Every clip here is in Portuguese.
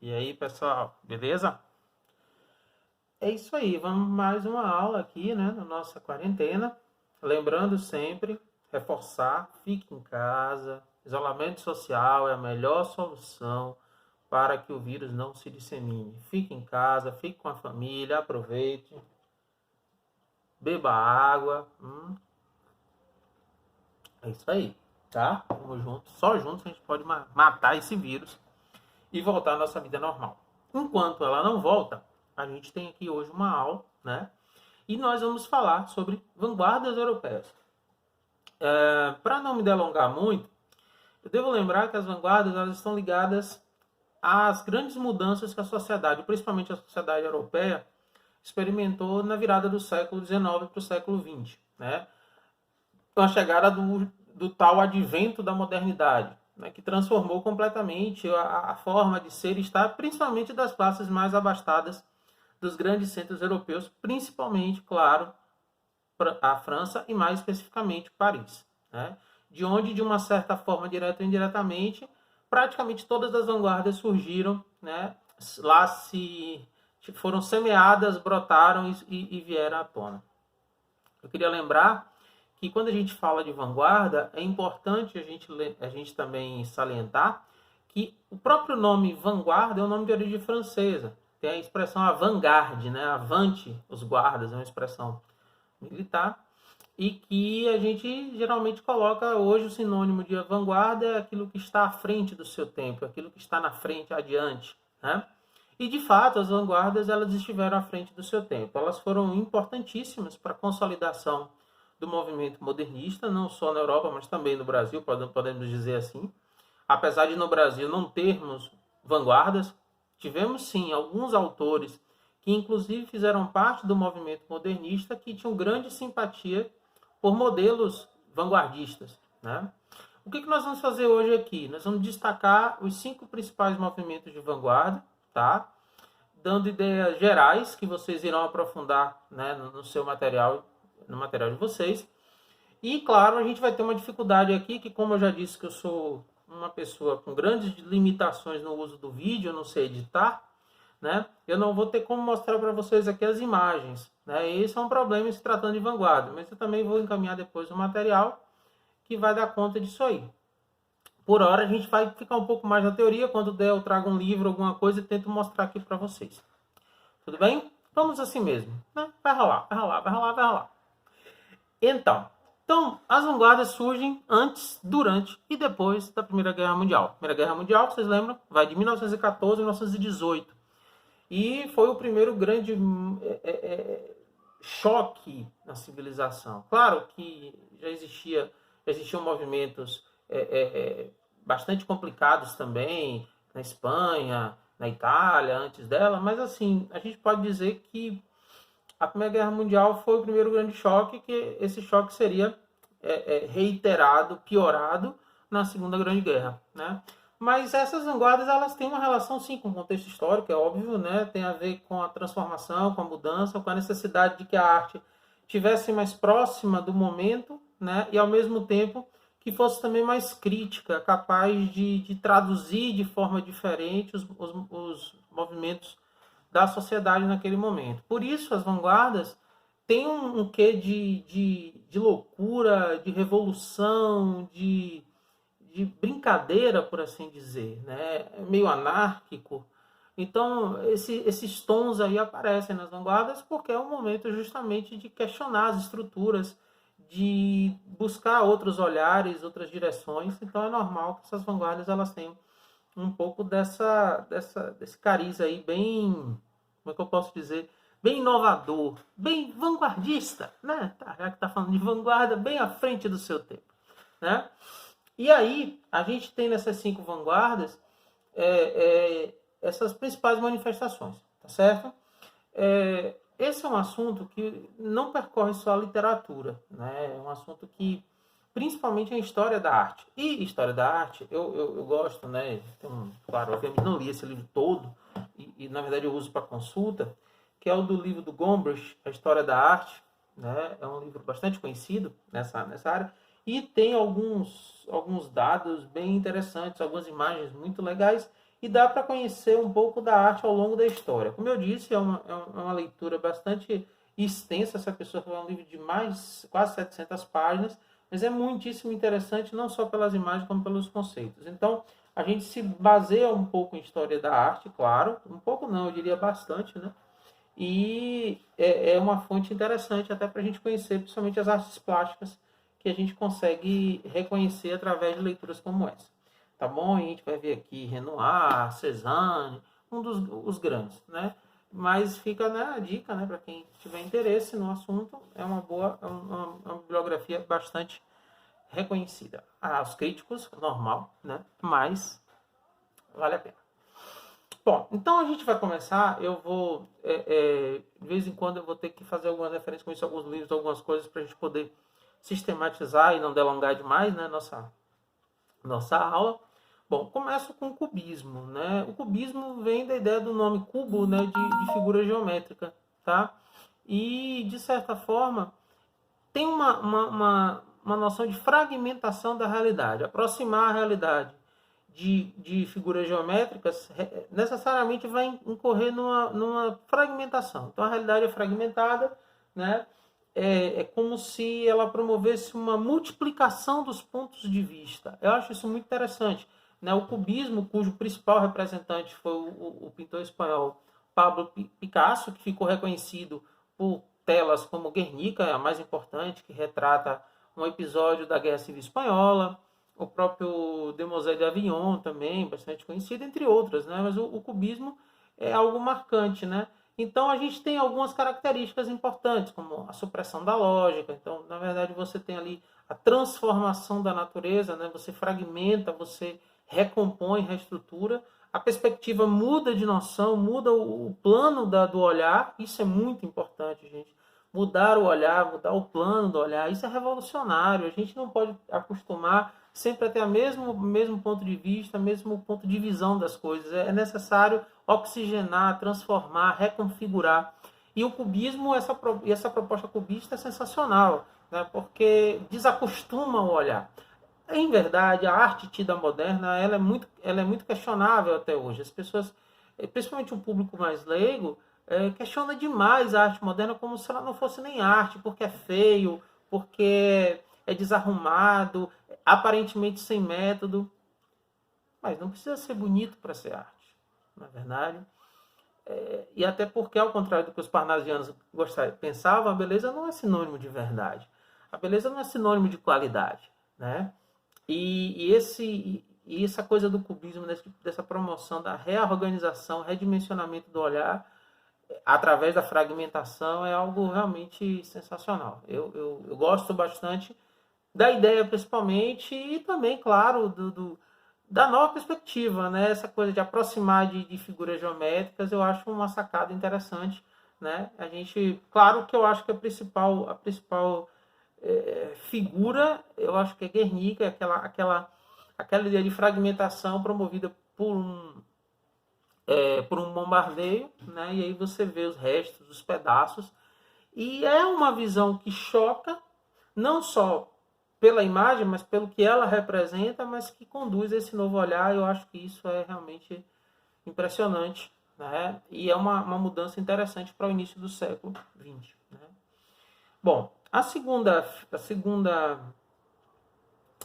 E aí, pessoal, beleza? É isso aí, vamos mais uma aula aqui, né, na nossa quarentena. Lembrando sempre, reforçar, fique em casa. Isolamento social é a melhor solução para que o vírus não se dissemine. Fique em casa, fique com a família, aproveite, beba água. É isso aí, tá? Vamos juntos, só juntos a gente pode matar esse vírus e voltar à nossa vida normal. Enquanto ela não volta, a gente tem aqui hoje uma aula, né? E nós vamos falar sobre vanguardas europeias. Para não me delongar muito, eu devo lembrar que as vanguardas elas estão ligadas às grandes mudanças que a sociedade, principalmente a sociedade europeia, experimentou na virada do século XIX para o século XX, né? Com a chegada do tal advento da modernidade, né? Que transformou completamente a forma de ser e estar, principalmente das classes mais abastadas dos grandes centros europeus, principalmente, claro, a França e mais especificamente Paris, né? De onde, de uma certa forma, direta ou indiretamente, praticamente todas as vanguardas surgiram, né? Lá foram semeadas, brotaram e vieram à tona. Eu queria lembrar que quando a gente fala de vanguarda, é importante a gente também salientar que o próprio nome vanguarda é um nome de origem francesa. Tem a expressão avant-garde, né? Avante os guardas, é uma expressão militar, e que a gente geralmente coloca hoje o sinônimo de vanguarda é aquilo que está à frente do seu tempo, aquilo que está na frente, adiante, né? E de fato, as vanguardas elas estiveram à frente do seu tempo. Elas foram importantíssimas para a consolidação do movimento modernista, não só na Europa, mas também no Brasil, podemos dizer assim. Apesar de no Brasil não termos vanguardas, tivemos sim alguns autores que inclusive fizeram parte do movimento modernista que tinham grande simpatia por modelos vanguardistas, né? O que nós vamos fazer hoje aqui? Nós vamos destacar os 5 principais movimentos de vanguarda, tá? Dando ideias gerais que vocês irão aprofundar, né, no seu material, no material de vocês. E, claro, a gente vai ter uma dificuldade aqui, que como eu já disse que eu sou uma pessoa com grandes limitações no uso do vídeo, eu não sei editar, né? Eu não vou ter como mostrar para vocês aqui as imagens, né? E esse é um problema se tratando de vanguarda, mas eu também vou encaminhar depois o material que vai dar conta disso aí. Por hora a gente vai ficar um pouco mais na teoria, quando der eu trago um livro, alguma coisa e tento mostrar aqui para vocês. Tudo bem? Vamos assim mesmo, né? Vai rolar, vai rolar, vai rolar, vai rolar. Então, as vanguardas surgem antes, durante e depois da Primeira Guerra Mundial. Primeira Guerra Mundial, vocês lembram? Vai de 1914 a 1918. E foi o primeiro grande choque na civilização. Claro que já existiam movimentos bastante complicados também na Espanha, na Itália, antes dela, mas assim, a gente pode dizer que a Primeira Guerra Mundial foi o primeiro grande choque, que esse choque seria reiterado, piorado na Segunda Grande Guerra, né? Mas essas vanguardas elas têm uma relação sim com o contexto histórico, é óbvio, né? Tem a ver com a transformação, com a mudança, com a necessidade de que a arte tivesse mais próxima do momento, né? E ao mesmo tempo que fosse também mais crítica, capaz de traduzir de forma diferente os movimentos da sociedade naquele momento. Por isso, as vanguardas têm um quê de loucura, de revolução, de brincadeira, por assim dizer, né? É meio anárquico. Então, esses tons aí aparecem nas vanguardas porque é um momento justamente de questionar as estruturas, de buscar outros olhares, outras direções. Então, é normal que essas vanguardas elas tenham um pouco desse cariz aí bem, como é que eu posso dizer, bem inovador, bem vanguardista, né? Já que está falando de vanguarda, bem à frente do seu tempo, né? E aí, a gente tem nessas 5 vanguardas essas principais manifestações, tá certo? Esse é um assunto que não percorre só a literatura, né? É um assunto que, principalmente a história da arte. E história da arte, eu gosto, né? Então, claro, obviamente não li esse livro todo, e na verdade eu uso para consulta, que é o do livro do Gombrich, A História da Arte, né? É um livro bastante conhecido nessa área, e tem alguns dados bem interessantes, algumas imagens muito legais, e dá para conhecer um pouco da arte ao longo da história. Como eu disse, é uma leitura bastante extensa. Essa pessoa foi um livro de quase 700 páginas, mas é muitíssimo interessante, não só pelas imagens, como pelos conceitos. Então, a gente se baseia um pouco em história da arte, claro, um pouco não, eu diria bastante, né? E é uma fonte interessante até para a gente conhecer, principalmente as artes plásticas, que a gente consegue reconhecer através de leituras como essa. Tá bom? E a gente vai ver aqui Renoir, Cézanne, os grandes, né? Mas fica, né, a dica, né, para quem tiver interesse no assunto, é uma bibliografia bastante reconhecida. Os críticos, normal, né? Mas vale a pena. Bom, então a gente vai começar. Eu vou, de vez em quando, eu vou ter que fazer algumas referências com isso, alguns livros, algumas coisas, para a gente poder sistematizar e não delongar demais, né, nossa aula. Bom, começo com o cubismo, né? O cubismo vem da ideia do nome cubo, né, de figura geométrica, tá? E, de certa forma, tem uma noção de fragmentação da realidade, aproximar a realidade de figuras geométricas necessariamente vai incorrer numa fragmentação. Então a realidade é fragmentada, né? É como se ela promovesse uma multiplicação dos pontos de vista. Eu acho isso muito interessante. Né? O cubismo, cujo principal representante foi o pintor espanhol Pablo Picasso, que ficou reconhecido por telas como Guernica, a mais importante, que retrata um episódio da Guerra Civil Espanhola, o próprio Demoiselle d'Avignon também, bastante conhecido, entre outras, né? Mas o cubismo é algo marcante, né? Então a gente tem algumas características importantes, como a supressão da lógica. Então, na verdade, você tem ali a transformação da natureza, né? Você fragmenta, você recompõe, reestrutura. A perspectiva muda de noção, muda o plano do olhar. Isso é muito importante, gente. Mudar o olhar, mudar o plano do olhar, isso é revolucionário. A gente não pode acostumar sempre a ter o mesmo ponto de vista, mesmo ponto de visão das coisas. É necessário oxigenar, transformar, reconfigurar. E o cubismo, essa proposta cubista é sensacional, né? Porque desacostuma o olhar. Em verdade, a arte tida moderna ela é muito questionável até hoje. As pessoas, principalmente o público mais leigo, questiona demais a arte moderna como se ela não fosse nem arte, porque é feio, porque é desarrumado, aparentemente sem método. Mas não precisa ser bonito para ser arte, na verdade. E até porque, ao contrário do que os parnasianos pensavam, a beleza não é sinônimo de verdade. A beleza não é sinônimo de qualidade, né? E essa coisa do cubismo, dessa promoção da reorganização, redimensionamento do olhar, através da fragmentação, é algo realmente sensacional. Eu gosto bastante da ideia, principalmente, e também, claro, da nova perspectiva, né? Essa coisa de aproximar de figuras geométricas, eu acho uma sacada interessante, né? A gente, claro que eu acho que a principal figura, eu acho que é Guernica, aquela ideia de fragmentação promovida por um bombardeio, né? E aí você vê os restos, os pedaços, e é uma visão que choca, não só pela imagem, mas pelo que ela representa, mas que conduz a esse novo olhar. Eu acho que isso é realmente impressionante, né? E é uma mudança interessante para o início do século XX. Né? Bom, a segunda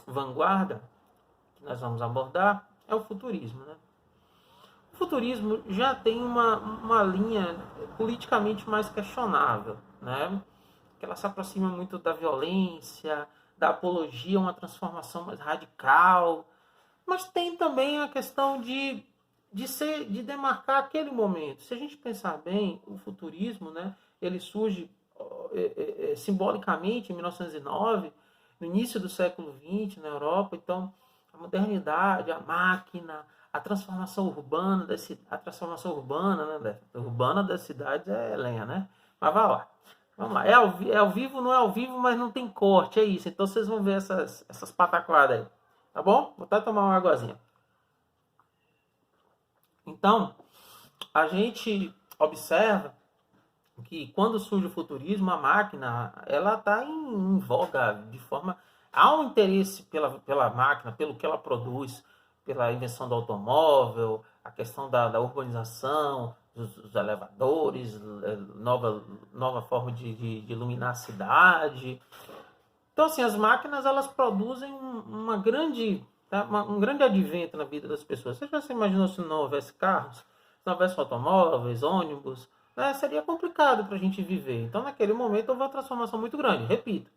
vanguarda que nós vamos abordar é o futurismo. Né? O futurismo já tem uma linha politicamente mais questionável, né? Que ela se aproxima muito da violência, da apologia a uma transformação mais radical, mas tem também a questão de demarcar aquele momento. Se a gente pensar bem, o futurismo, né, ele surge simbolicamente em 1909, no início do século XX na Europa. Então a modernidade, a máquina, a transformação urbana, né, urbana das cidades é lenha, né? Mas vai lá. Vamos lá. É ao vivo, não é ao vivo, mas não tem corte, é isso. Então vocês vão ver essas pataquadas aí. Tá bom? Vou até tomar uma águazinha. Então, a gente observa que quando surge o futurismo, a máquina ela está em voga de forma... Há um interesse pela máquina, pelo que ela produz, pela invenção do automóvel, a questão da urbanização, dos elevadores, nova forma de iluminar a cidade. Então, assim, as máquinas, elas produzem um grande advento na vida das pessoas. Você já se imaginou se não houvesse carros, se não houvesse automóveis, ônibus? Né? Seria complicado para a gente viver. Então, naquele momento, houve uma transformação muito grande. Repito,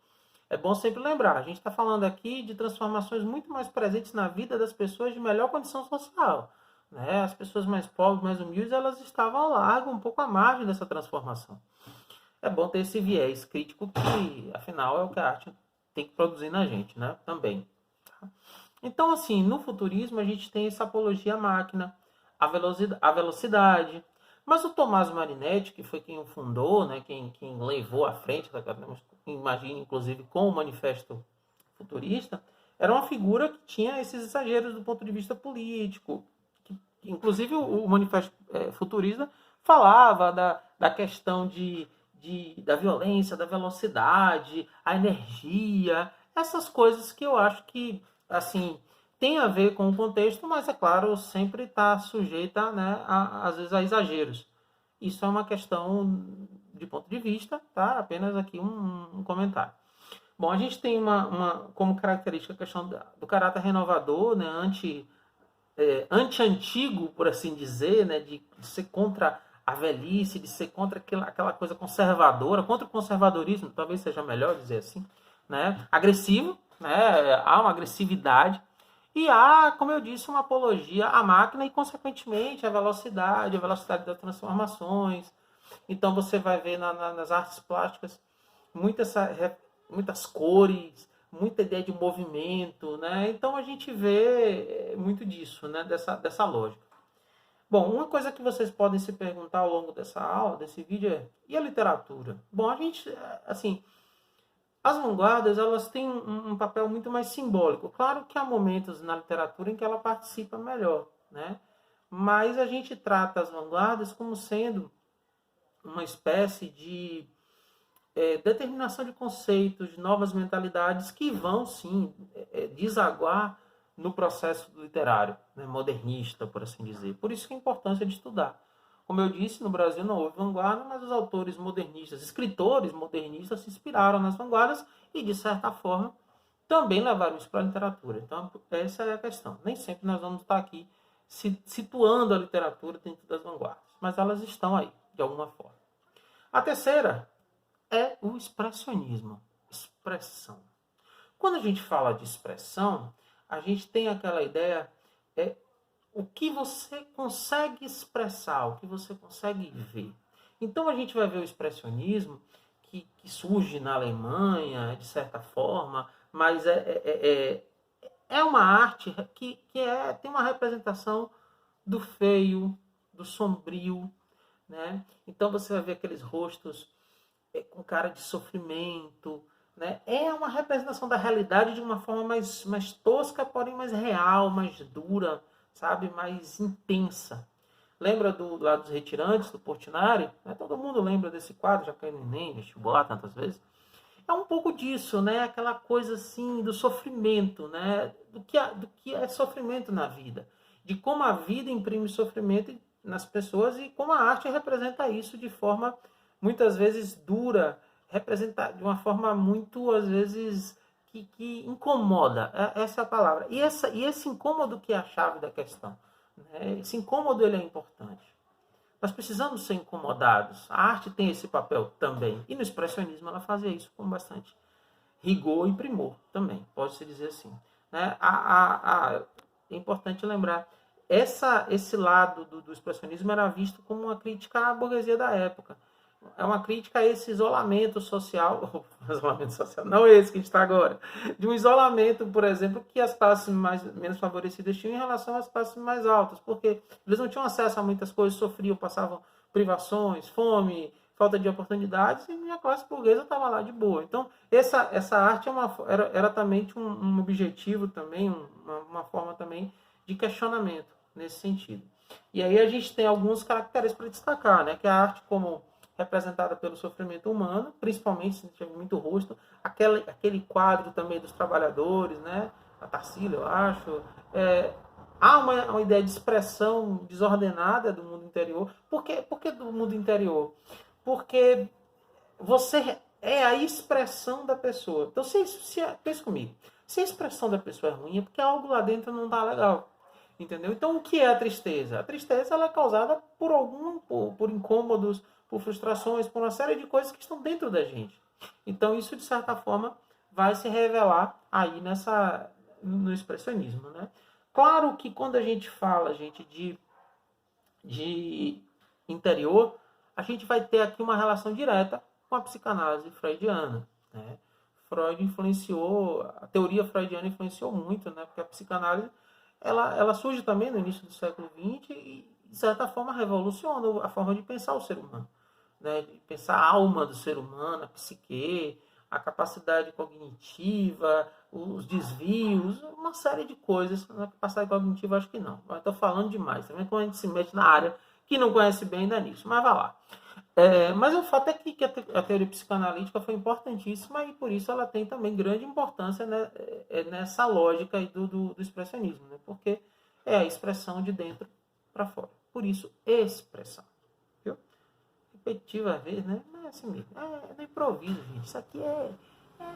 é bom sempre lembrar, a gente está falando aqui de transformações muito mais presentes na vida das pessoas de melhor condição social. Né? As pessoas mais pobres, mais humildes, elas estavam ao largo, um pouco à margem dessa transformação. É bom ter esse viés crítico que, afinal, é o que a arte tem que produzir na gente, né? Também. Então, assim, no futurismo a gente tem essa apologia à máquina, à velocidade. Mas o Tomás Marinetti, que foi quem o fundou, né? Quem levou à frente, imagina, inclusive, com o Manifesto Futurista, era uma figura que tinha esses exageros do ponto de vista político. Inclusive, o Manifesto Futurista falava da questão da violência, da velocidade, a energia, essas coisas que eu acho que, assim, tem a ver com o contexto, mas, é claro, sempre está sujeita, né, às vezes, a exageros. Isso é uma questão de ponto de vista, tá? Apenas aqui um comentário. Bom, a gente tem como característica a questão do caráter renovador, né, anti-antigo, por assim dizer, né, de ser contra a velhice, de ser contra aquela coisa conservadora, contra o conservadorismo, talvez seja melhor dizer assim, né? Agressivo, né? Há uma agressividade e há, como eu disse, uma apologia à máquina e, consequentemente, a velocidade das transformações. Então, você vai ver nas artes plásticas muitas cores, muita ideia de movimento, né? Então, a gente vê muito disso, né? Dessa lógica. Bom, uma coisa que vocês podem se perguntar ao longo dessa aula, desse vídeo é: e a literatura? Bom, a gente, assim, as vanguardas, elas têm um papel muito mais simbólico. Claro que há momentos na literatura em que ela participa melhor, né? Mas a gente trata as vanguardas como sendo uma espécie de determinação de conceitos, de novas mentalidades que vão, sim, desaguar no processo literário, né, modernista, por assim dizer. Por isso que a importância de estudar. Como eu disse, no Brasil não houve vanguarda, mas os autores modernistas, escritores modernistas se inspiraram nas vanguardas e, de certa forma, também levaram isso para a literatura. Então, essa é a questão. Nem sempre nós vamos estar aqui situando a literatura dentro das vanguardas, mas elas estão aí, de alguma forma. A terceira é o expressionismo. Expressão. Quando a gente fala de expressão, a gente tem aquela ideia, o que você consegue expressar, o que você consegue ver. Então a gente vai ver o expressionismo, que surge na Alemanha, de certa forma, mas é uma arte que tem uma representação do feio, do sombrio, né? Então você vai ver aqueles rostos com cara de sofrimento, né? É uma representação da realidade de uma forma mais tosca, porém mais real, mais dura, sabe? Mais intensa. Lembra lá dos Retirantes, do Portinari? Né? Todo mundo lembra desse quadro, já caiu no Enem, vestibular tantas vezes. É um pouco disso, né? Aquela coisa assim do sofrimento, né? Do que é sofrimento na vida. De como a vida imprime sofrimento nas pessoas e como a arte representa isso de forma muitas vezes dura, representa de uma forma muito, às vezes, que incomoda. Essa é a palavra. E esse incômodo que é a chave da questão. Né? Esse incômodo ele é importante. Nós precisamos ser incomodados. A arte tem esse papel também. E no expressionismo ela fazia isso com bastante rigor e primor também, pode-se dizer assim. Né? É importante lembrar, esse lado do expressionismo era visto como uma crítica à burguesia da época. É uma crítica a esse isolamento social, não esse que a gente está agora, de um isolamento, por exemplo, que as classes menos favorecidas tinham em relação às classes mais altas, porque eles não tinham acesso a muitas coisas, sofriam, passavam privações, fome, falta de oportunidades, e a classe burguesa estava lá de boa. Então, essa arte era também um objetivo, também, uma forma também de questionamento nesse sentido. E aí a gente tem alguns caracteres para destacar, né? Que a arte como representada pelo sofrimento humano, principalmente se tiver muito rosto, aquele quadro também dos trabalhadores, né? A Tarsila, eu acho, Há uma ideia de expressão desordenada do mundo interior. Por que do mundo interior? Porque você é a expressão da pessoa. Então, pense comigo. Se a expressão da pessoa é ruim, é porque algo lá dentro não está legal. Entendeu? Então, o que é a tristeza? A tristeza ela é causada por incômodos, por frustrações, por uma série de coisas que estão dentro da gente. Então, isso, de certa forma, vai se revelar aí no expressionismo, né? Claro que quando a gente fala, gente, de interior, a gente vai ter aqui uma relação direta com a psicanálise freudiana, né? Freud influenciou, a teoria freudiana influenciou muito, né? Porque a psicanálise ela surge também no início do século XX e, de certa forma, revoluciona a forma de pensar o ser humano, né? De pensar a alma do ser humano, a psique, a capacidade cognitiva, os desvios, uma série de coisas. Na capacidade cognitiva, acho que não. Estou falando demais. Também quando a gente se mete na área que não conhece bem ainda nisso. Mas vai lá. Mas o fato é que a teoria psicanalítica foi importantíssima e por isso ela tem também grande importância, né, nessa lógica aí do expressionismo, né? Porque é a expressão de dentro para fora. Por isso, expressão. Viu? Repetitivo às vezes, né? Mas é assim mesmo. É no improviso, gente. Isso aqui é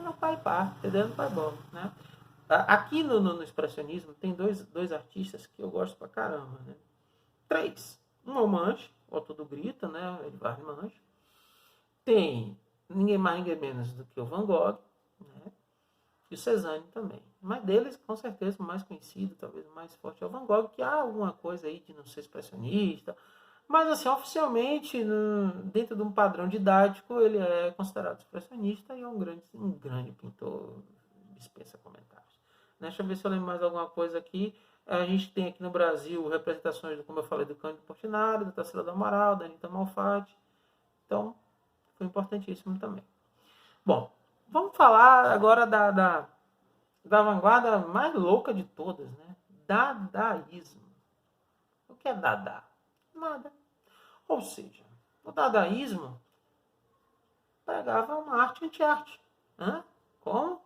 no pai pá, entendeu? No pai bom, né? Aqui no expressionismo tem dois artistas que eu gosto pra caramba, né? 3. Um é o Munch, o autor do Grita, né? Edvard Munch. Tem ninguém mais, ninguém menos do que o Van Gogh, né? E o Cézanne também. Mas deles, com certeza, o mais conhecido, talvez o mais forte é o Van Gogh, que há alguma coisa aí de não ser expressionista. Mas, assim, oficialmente, dentro de um padrão didático, ele é considerado expressionista e é um grande pintor, dispensa comentários. Né? Deixa eu ver se eu lembro mais alguma coisa aqui. A gente tem aqui no Brasil representações, como eu falei, do Cândido Portinari, da Tarsila do Amaral, da Anitta Malfatti. Então, foi importantíssimo também. Bom, vamos falar agora da vanguarda mais louca de todas, né? Dadaísmo. O que é Dada? Nada. Ou seja, o dadaísmo pregava uma arte anti-arte. Como?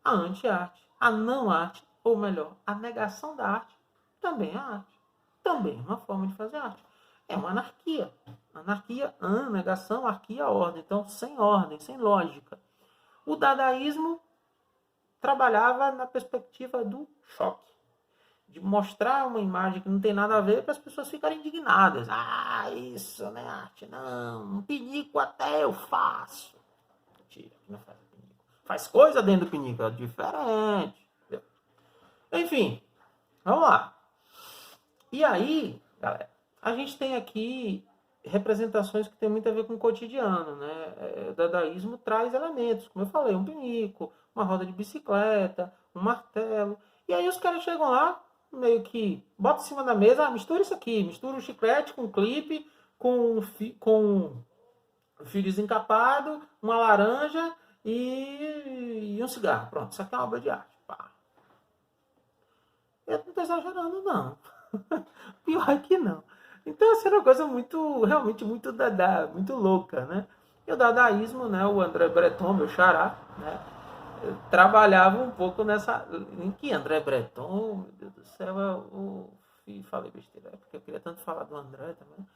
A anti-arte, a não-arte, ou melhor, a negação da arte, também é arte. Também é uma forma de fazer arte. É uma anarquia. Anarquia, negação, arquia, ordem. Então, sem ordem, sem lógica. O dadaísmo trabalhava na perspectiva do choque. De mostrar uma imagem que não tem nada a ver para as pessoas ficarem indignadas. Isso não é arte, não. Um pinico até eu faço. Mentira, não faz pinico. Faz coisa dentro do pinico, é diferente. Enfim, vamos lá. E aí, galera, a gente tem aqui representações que tem muito a ver com o cotidiano, né? O dadaísmo traz elementos, como eu falei, um pinico, uma roda de bicicleta, um martelo. E aí os caras chegam lá, meio que bota em cima da mesa, mistura isso aqui, mistura o chiclete com o clipe, com um fio desencapado, uma laranja e um cigarro. Pronto, isso aqui é uma obra de arte. Pá. Eu não estou exagerando, não. Pior que não. Então, essa era uma coisa realmente muito dada, muito louca, né? E o dadaísmo, né? O André Breton, meu xará, né? Trabalhava um pouco nessa... Em que André Breton, meu Deus do céu, falei besteira, porque eu queria tanto falar do André também.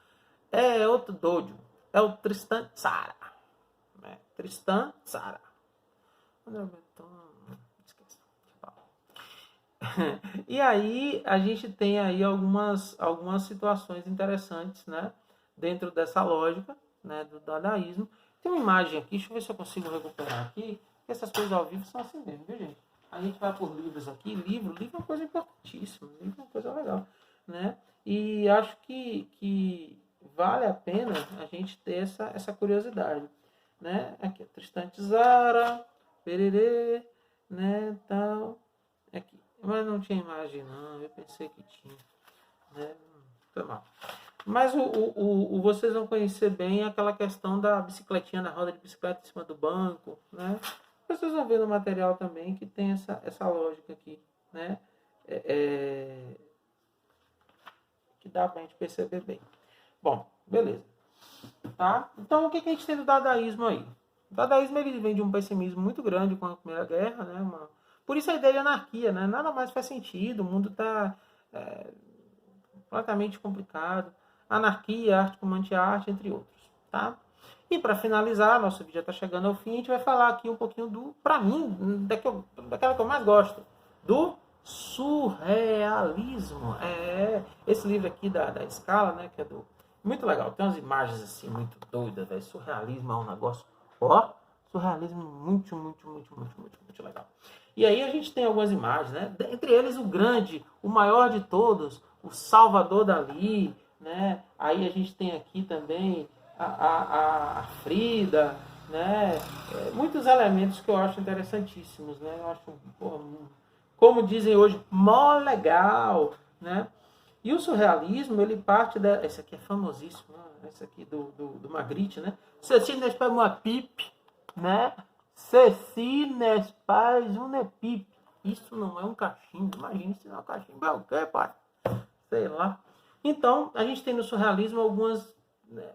É outro doido. É o Tristan Tzara. Né? Tristan Tzara. André Breton... Esqueci. E aí a gente tem aí algumas situações interessantes, né? Dentro dessa lógica, né? Do dadaísmo. Tem uma imagem aqui, deixa eu ver se eu consigo recuperar aqui. Essas coisas ao vivo são assim mesmo, viu, gente? A gente vai por livros aqui. Livro é uma coisa importantíssima. Livro é uma coisa legal, né? E acho que vale a pena a gente ter essa curiosidade, né? Aqui, Tristan Tzara, pererê, né, tal. Aqui. Mas não tinha imagem, não. Eu pensei que tinha. Né? Foi mal. Mas vocês vão conhecer bem aquela questão da bicicletinha, da roda de bicicleta em cima do banco, né? Vocês vão ver no material também que tem essa lógica aqui, né? Que dá pra gente perceber bem. Bom, beleza. Tá? Então, o que a gente tem do dadaísmo aí? O dadaísmo ele vem de um pessimismo muito grande com a Primeira Guerra, né? Por isso a ideia de anarquia, né? Nada mais faz sentido, o mundo está completamente complicado. Anarquia, arte como anti-arte, entre outros, tá? E para finalizar, nosso vídeo já está chegando ao fim, a gente vai falar aqui um pouquinho do, para mim, daquela que eu mais gosto, do surrealismo. Esse livro aqui da Scala, né, que é do... Muito legal, tem umas imagens assim, muito doidas, velho. Surrealismo é um negócio, ó, surrealismo muito legal. E aí a gente tem algumas imagens, né, entre eles o grande, o maior de todos, o Salvador Dalí, né, aí a gente tem aqui também a Frida, né, muitos elementos que eu acho interessantíssimos, né, eu acho, porra, como dizem hoje, mó legal, né? E o surrealismo, ele parte da... Esse aqui é famosíssimo, né? Esse aqui do Magritte, né? Ceci n'est pas uma pipe, né? Ceci n'est pas uma pipe. Isso não é um cachimbo. Imagina se não é um cachimbo. É o quê, pai? Sei lá. Então, a gente tem no surrealismo algumas... Né,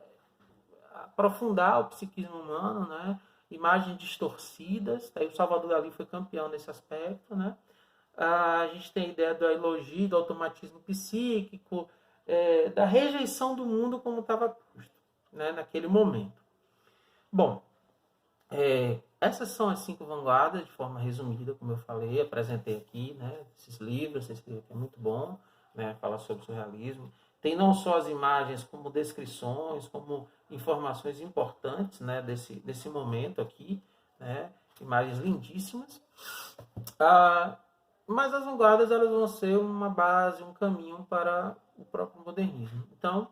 aprofundar o psiquismo humano, né? Imagens distorcidas. Aí o Salvador Dalí foi campeão nesse aspecto, né? A gente tem a ideia do elogio, do automatismo psíquico, da rejeição do mundo como estava posto, né, naquele momento. Bom, essas são as 5 vanguardas, de forma resumida, como eu falei, apresentei aqui, né, esses livros, esse livro aqui é muito bom, né, fala sobre o surrealismo. Tem não só as imagens, como descrições, como informações importantes, né, desse momento aqui, né, imagens lindíssimas. Mas as vanguardas, elas vão ser uma base, um caminho para o próprio modernismo. Então,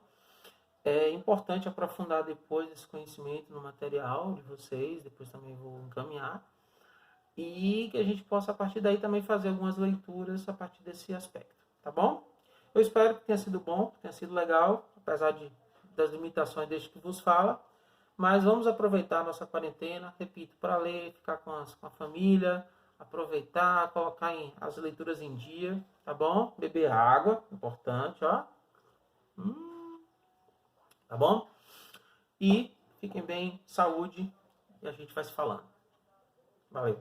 é importante aprofundar depois esse conhecimento no material de vocês, depois também vou encaminhar, e que a gente possa, a partir daí, também fazer algumas leituras a partir desse aspecto, tá bom? Eu espero que tenha sido bom, que tenha sido legal, apesar das limitações deste que vos fala, mas vamos aproveitar a nossa quarentena, repito, para ler, ficar com a família, aproveitar, colocar as leituras em dia, tá bom? Beber água, importante, ó. Tá bom? E fiquem bem, saúde, e a gente vai se falando. Valeu.